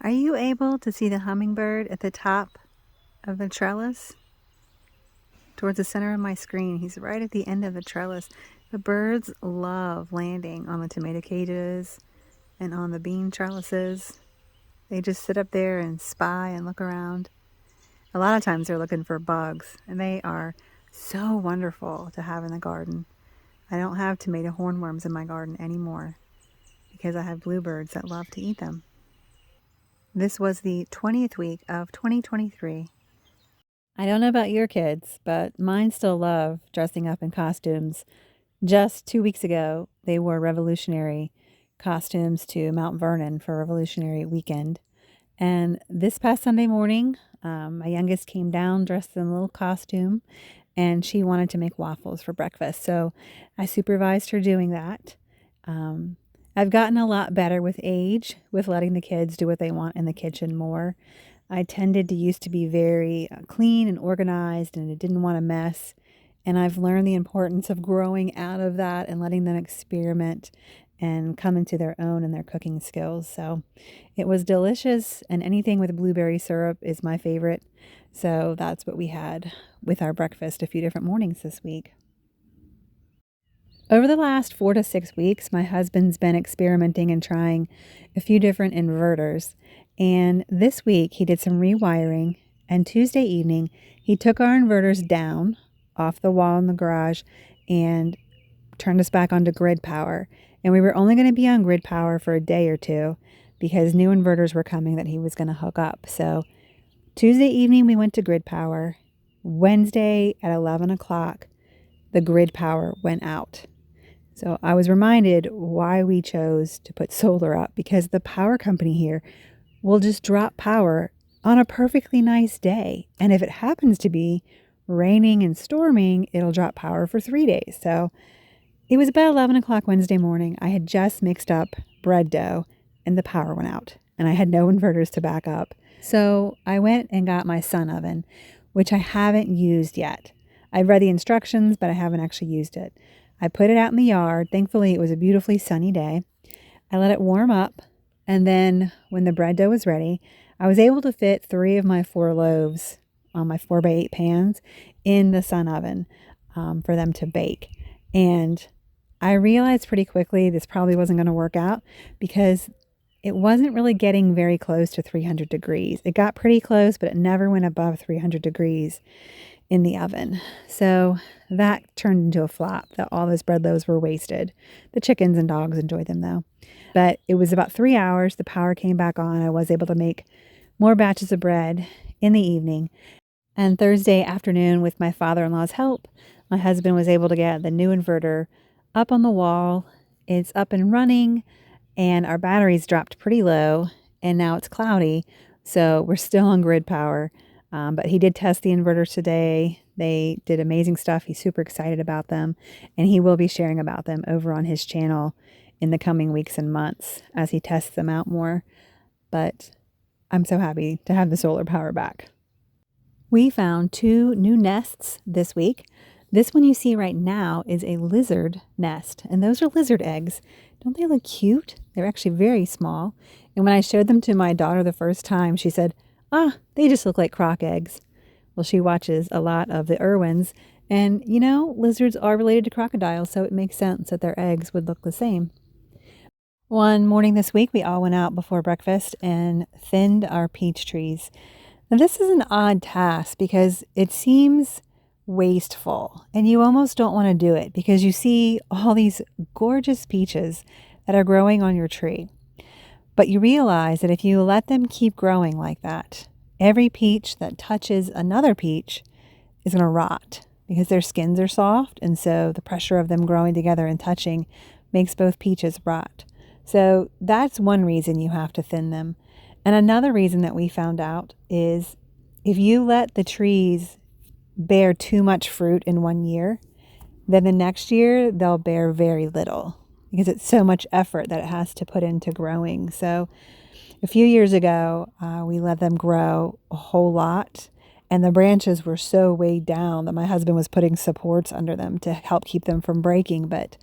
Are you able to see the hummingbird at the top of the trellis? Towards the center of my screen. He's right at the end of the trellis. The birds love landing on the tomato cages and on the bean trellises. They just sit up there and spy and look around. A lot of times they're looking for bugs, and they are so wonderful to have in the garden. I don't have tomato hornworms in my garden anymore because I have bluebirds that love to eat them. This was the 20th week of 2023. I don't know about your kids, but mine still love dressing up in costumes. Just 2 weeks ago, they wore Revolutionary costumes to Mount Vernon for Revolutionary Weekend. And this past Sunday morning, my youngest came down dressed in a little costume, and she wanted to make waffles for breakfast. So I supervised her doing that. I've gotten a lot better with age, with letting the kids do what they want in the kitchen more. I tended to used to be very clean and organized, and I didn't want to mess. And I've learned the importance of growing out of that and letting them experiment and come into their own in their cooking skills. So it was delicious, and anything with blueberry syrup is my favorite. So that's what we had with our breakfast a few different mornings this week. Over the last 4 to 6 weeks, my husband's been experimenting and trying a few different inverters. And this week he did some rewiring, and Tuesday evening he took our inverters down off the wall in the garage and turned us back onto grid power. And we were only going to be on grid power for a day or two because new inverters were coming that he was going to hook up. So Tuesday evening we went to grid power. Wednesday at 11 o'clock, the grid power went out. So I was reminded why we chose to put solar up, because the power company here will just drop power on a perfectly nice day. And if it happens to be raining and storming, it'll drop power for 3 days. So it was about 11 o'clock Wednesday morning. I had just mixed up bread dough and the power went out, and I had no inverters to back up. So I went and got my sun oven, which I haven't used yet. I've read the instructions, but I haven't actually used it. I put it out in the yard. Thankfully, it was a beautifully sunny day. I let it warm up, and then when the bread dough was ready, I was able to fit 3 of my 4 loaves on my 4x8 pans in the sun oven for them to bake. And I realized pretty quickly this probably wasn't going to work out because it wasn't really getting very close to 300 degrees. It got pretty close, but it never went above 300 degrees in the oven. So that turned into a flop, that all those bread loaves were wasted. The chickens and dogs enjoyed them though. But it was about 3 hours. The power came back on. I was able to make more batches of bread in the evening. And Thursday afternoon, with my father-in-law's help, my husband was able to get the new inverter up on the wall. It's up and running, and our batteries dropped pretty low, and now it's cloudy. So we're still on grid power. But he did test the inverters today. They did amazing stuff. He's super excited about them, and he will be sharing about them over on his channel in the coming weeks and months as he tests them out more. But I'm so happy to have the solar power back. We found 2 new nests this week. This one you see right now is a lizard nest, and those are lizard eggs. Don't they look cute? They're actually very small. And when I showed them to my daughter the first time, she said, they just look like croc eggs. Well, she watches a lot of the Irwins, and you know, lizards are related to crocodiles, so it makes sense that their eggs would look the same. One morning this week, we all went out before breakfast and thinned our peach trees. Now, this is an odd task because it seems wasteful, and you almost don't want to do it because you see all these gorgeous peaches that are growing on your tree. But you realize that if you let them keep growing like that, every peach that touches another peach is going to rot because their skins are soft, and so the pressure of them growing together and touching makes both peaches rot. So that's one reason you have to thin them. And another reason that we found out is if you let the trees bear too much fruit in one year, then the next year they'll bear very little because it's so much effort that it has to put into growing. So a few years ago, we let them grow a whole lot, and the branches were so weighed down that my husband was putting supports under them to help keep them from breaking. But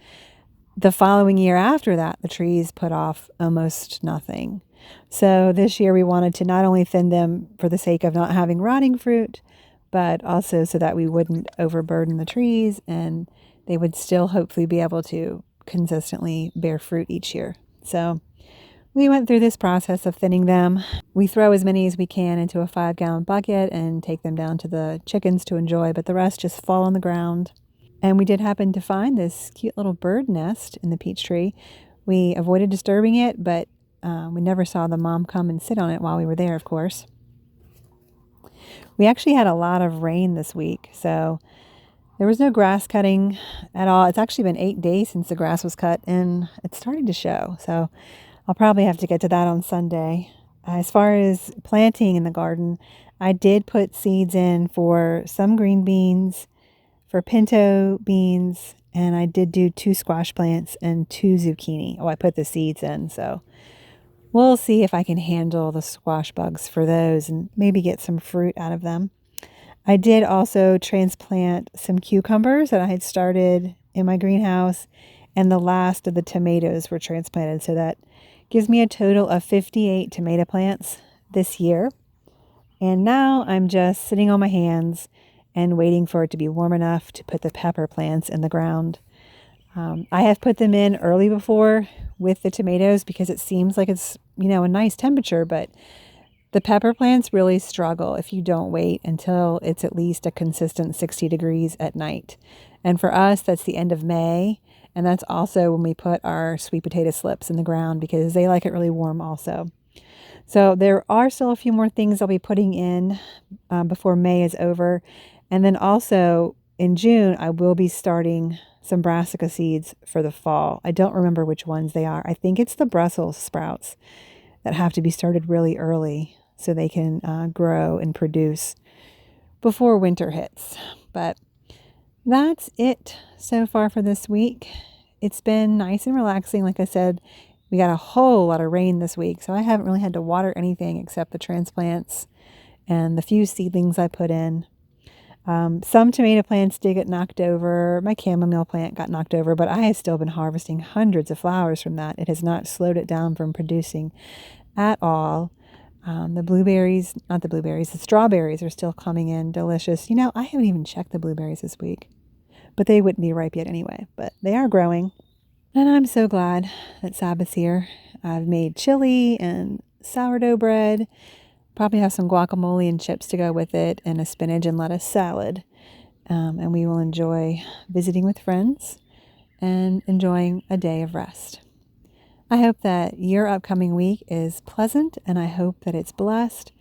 the following year after that, the trees put off almost nothing. So this year we wanted to not only thin them for the sake of not having rotting fruit, but also so that we wouldn't overburden the trees and they would still hopefully be able to consistently bear fruit each year. So we went through this process of thinning them. We throw as many as we can into a 5-gallon bucket and take them down to the chickens to enjoy, but the rest just fall on the ground. And we did happen to find this cute little bird nest in the peach tree. We avoided disturbing it, but we never saw the mom come and sit on it while we were there, of course. We actually had a lot of rain this week, so there was no grass cutting at all. It's actually been 8 days since the grass was cut, and it's starting to show. So I'll probably have to get to that on Sunday. As far as planting in the garden, I did put seeds in for some green beans, for pinto beans, and I did do 2 squash plants and 2 zucchini. Oh, I put the seeds in, so we'll see if I can handle the squash bugs for those and maybe get some fruit out of them. I did also transplant some cucumbers that I had started in my greenhouse, and the last of the tomatoes were transplanted. So that gives me a total of 58 tomato plants this year. And now I'm just sitting on my hands and waiting for it to be warm enough to put the pepper plants in the ground. I have put them in early before with the tomatoes because it seems like it's, a nice temperature, but the pepper plants really struggle if you don't wait until it's at least a consistent 60 degrees at night. And for us, that's the end of May. And that's also when we put our sweet potato slips in the ground because they like it really warm also. So there are still a few more things I'll be putting in before May is over. And then also in June, I will be starting some brassica seeds for the fall. I don't remember which ones they are. I think it's the Brussels sprouts that have to be started really early so they can grow and produce before winter hits. But that's it so far for this week. It's been nice and relaxing. Like I said, we got a whole lot of rain this week, so I haven't really had to water anything except the transplants and the few seedlings I put in. Some tomato plants did get knocked over. My chamomile plant got knocked over, but I have still been harvesting hundreds of flowers from that. It has not slowed it down from producing at all. The strawberries are still coming in delicious. I haven't even checked the blueberries this week, but they wouldn't be ripe yet anyway, but they are growing. And I'm so glad that Sabbath's here. I've made chili and sourdough bread. Probably have some guacamole and chips to go with it and a spinach and lettuce salad. And we will enjoy visiting with friends and enjoying a day of rest. I hope that your upcoming week is pleasant and I hope that it's blessed.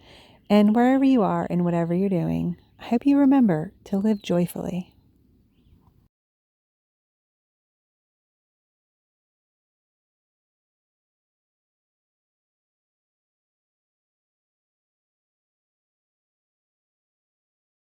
And wherever you are and whatever you're doing, I hope you remember to live joyfully.